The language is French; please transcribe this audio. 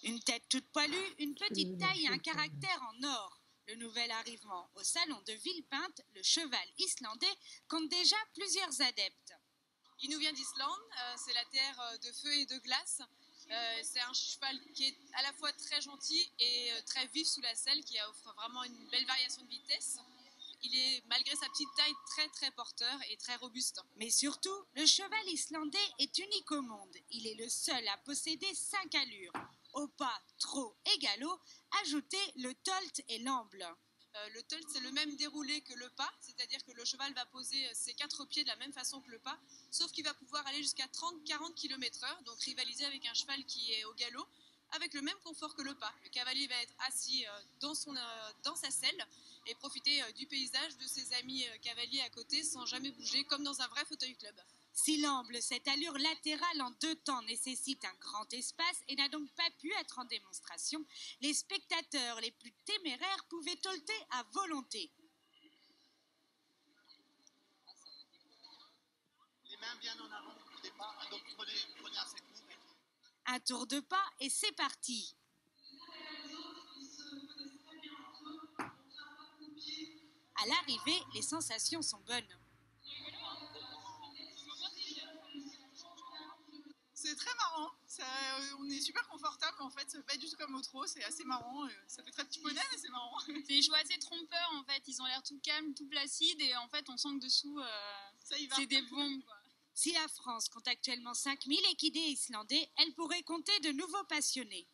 Une tête toute poilue, une petite taille et un caractère en or. Le nouvel arrivement au salon de Villepinte, le cheval islandais, compte déjà plusieurs adeptes. Il nous vient d'Islande, c'est la terre de feu et de glace. C'est un cheval qui est à la fois très gentil et très vif sous la selle, qui offre vraiment une belle variation de vitesse. Il est, malgré sa petite taille, très très porteur et très robuste. Mais surtout, le cheval islandais est unique au monde. Il est le seul à posséder 5 allures. Au pas, trot et galop, ajoutez le tolt et l'amble. Le tolt, c'est le même déroulé que le pas, c'est-à-dire que le cheval va poser ses 4 pieds de la même façon que le pas, sauf qu'il va pouvoir aller jusqu'à 30-40 km/h, donc rivaliser avec un cheval qui est au galop, avec le même confort que le pas. Le cavalier va être assis dans sa selle et profiter du paysage, de ses amis cavaliers à côté, sans jamais bouger, comme dans un vrai fauteuil club. Si l'amble, cette allure latérale en 2 temps, nécessite un grand espace et n'a donc pas pu être en démonstration, les spectateurs les plus téméraires pouvaient tolter à volonté. Les mains bien en avant au départ, donc prenez assez court. Un tour de pas et c'est parti. À l'arrivée, les sensations sont bonnes. C'est très marrant, on est super confortable en fait, c'est pas du tout comme au trot, c'est assez marrant, ça fait très petit poney mais c'est marrant. C'est des chevaux assez trompeurs en fait, ils ont l'air tout calmes, tout placides et en fait on sent que dessous c'est des bombes quoi. Si la France compte actuellement 5000 équidés islandais, elle pourrait compter de nouveaux passionnés.